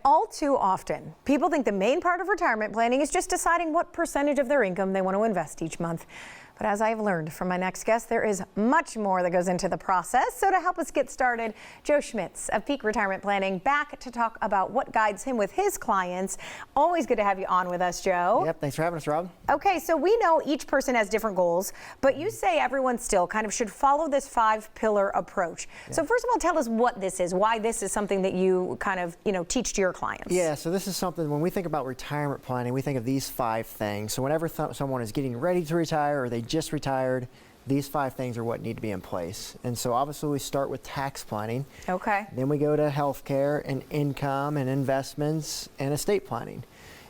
all too often, people think the main part of retirement planning is just deciding what percentage of their income they want to invest each month. But as I've learned from my next guest, there is much more that goes into the process. So to help us get started, Joe Schmitz of Peak Retirement Planning back to talk about what guides him with his clients. Always good to have you on with us, Joe. Yep, thanks for having us, Rob. Okay, so we know each person has different goals, but you say everyone still kind of should follow this 5-pillar approach. Yeah. So first of all, tell us what this is, why this is something that you kind of, teach to your clients. Yeah, so this is something, when we think about retirement planning, we think of these 5 things. So whenever someone is getting ready to retire or they just retired, these 5 things are what need to be in place. And so obviously we start with tax planning. Okay. Then we go to healthcare and income and investments and estate planning.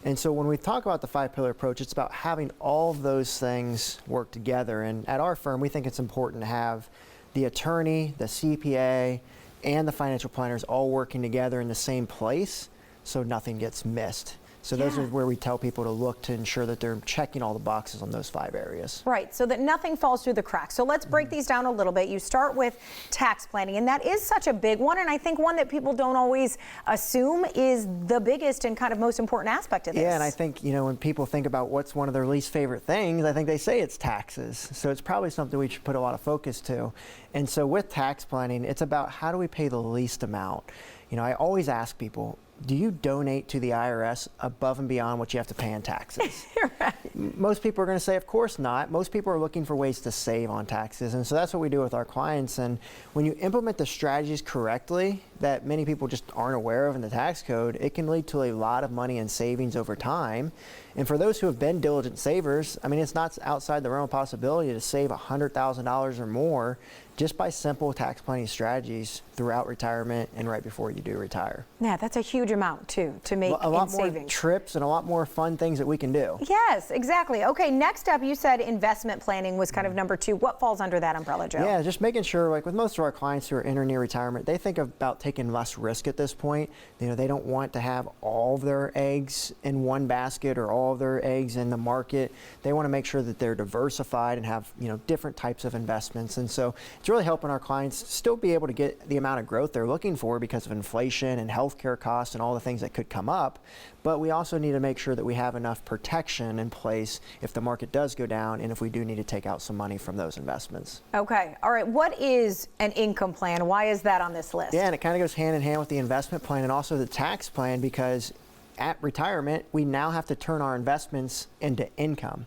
And so when we talk about the 5-pillar approach, it's about having all of those things work together. And at our firm, we think it's important to have the attorney, the CPA, and the financial planners all working together in the same place so nothing gets missed. So those are where we tell people to look to ensure that they're checking all the boxes on those 5 areas. Right, so that nothing falls through the cracks. So let's break these down a little bit. You start with tax planning, and that is such a big one, and I think one that people don't always assume is the biggest and kind of most important aspect of this. Yeah, and I think, when people think about what's one of their least favorite things, I think they say it's taxes. So it's probably something we should put a lot of focus to. And so with tax planning, it's about how do we pay the least amount. I always ask people, do you donate to the IRS above and beyond what you have to pay in taxes? Right. Most people are going to say, of course not. Most people are looking for ways to save on taxes. And so that's what we do with our clients. And when you implement the strategies correctly that many people just aren't aware of in the tax code, it can lead to a lot of money in savings over time. And for those who have been diligent savers, it's not outside the realm of possibility to save $100,000 or more just by simple tax planning strategies throughout retirement and right before you do retire. Yeah, that's a huge amount too to make a lot in more savings. Trips and a lot more fun things that we can do. Yes, exactly. Okay, next up, you said investment planning was kind of number 2. What falls under that umbrella, Joe? Yeah, just making sure, like with most of our clients who are in or near retirement, they think about taking less risk at this point. They don't want to have all of their eggs in one basket or all of their eggs in the market. They want to make sure that they're diversified and have, different types of investments. And so it's really helping our clients still be able to get the amount of growth they're looking for because of inflation and healthcare costs and all the things that could come up. But we also need to make sure that we have enough protection in place if the market does go down and if we do need to take out some money from those investments. Okay. All right. What is an income plan? Why is that on this list? Yeah, and it kind of goes hand in hand with the investment plan and also the tax plan, because at retirement, we now have to turn our investments into income.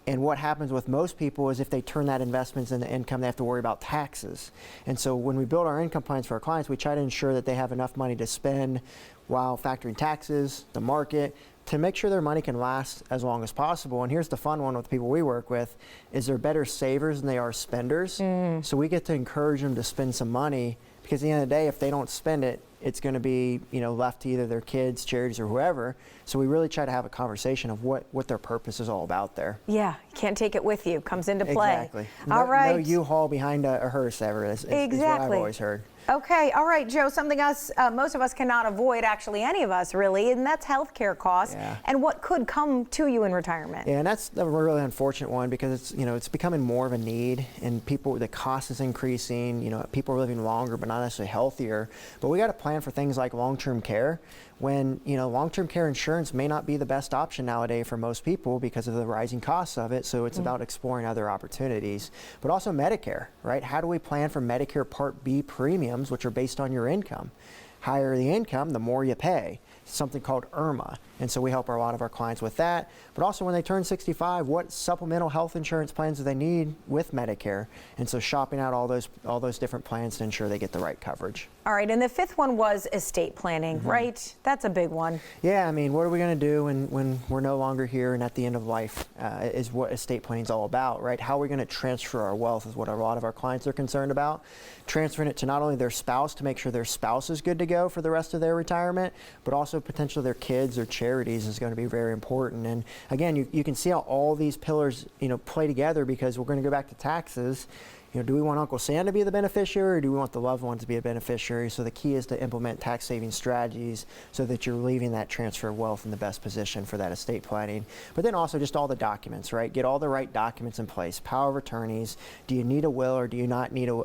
And what happens with most people is if they turn that investments into income, they have to worry about taxes. And so when we build our income plans for our clients, we try to ensure that they have enough money to spend while factoring taxes, the market, to make sure their money can last as long as possible. And here's the fun one with the people we work with, is they're better savers than they are spenders. So we get to encourage them to spend some money, because at the end of the day, if they don't spend it, it's going to be left to either their kids, charities, or whoever. So we really try to have a conversation of what their purpose is all about there. Yeah, you can't take it with you. Comes into play. Exactly. All right. No U-Haul behind a hearse ever is what I've always heard. Okay, all right, Joe, something else most of us cannot avoid, actually any of us really, and that's healthcare costs and what could come to you in retirement. Yeah, and that's a really unfortunate one, because it's it's becoming more of a need, and the cost is increasing. People are living longer but not necessarily healthier. But we got to plan for things like long-term care, when long-term care insurance may not be the best option nowadays for most people because of the rising costs of it. So it's about exploring other opportunities. But also Medicare, right? How do we plan for Medicare Part B premiums, which are based on your income? Higher the income, the more you pay. Something called IRMA. And so we help a lot of our clients with that. But also when they turn 65, what supplemental health insurance plans do they need with Medicare? And so shopping out all those different plans to ensure they get the right coverage. All right, and the 5th one was estate planning, right? That's a big one. Yeah, what are we going to do when we're no longer here and at the end of life is what estate planning is all about, right? How are we going to transfer our wealth is what a lot of our clients are concerned about. Transferring it to not only their spouse to make sure their spouse is good to go for the rest of their retirement, but also potentially their kids or charities is going to be very important. And again, you can see how all these pillars play together, because we're going to go back to taxes. do we want Uncle Sam to be the beneficiary, or do we want the loved one to be a beneficiary? So the key is to implement tax saving strategies so that you're leaving that transfer of wealth in the best position for that estate planning. But then also just all the documents, right? Get all the right documents in place. Power of attorneys. Do you need a will, or do you not need do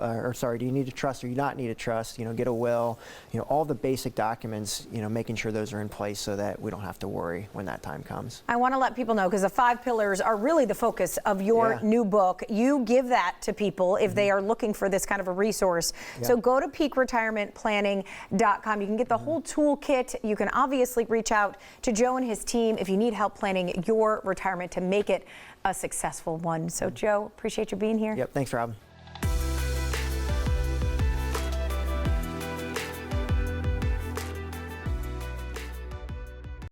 you need a trust, or you not need a trust? Get a will. All the basic documents. Making sure those are in place so that we don't have to worry when that time comes. I want to let people know, because the 5 pillars are really the focus of your new book. You give that to people if they are looking for this kind of a resource. So go to peakretirementplanning.com. You can get the whole toolkit. You can obviously reach out to Joe and his team if you need help planning your retirement to make it a successful one. So Joe, appreciate you being here. Yep, thanks, Robyn.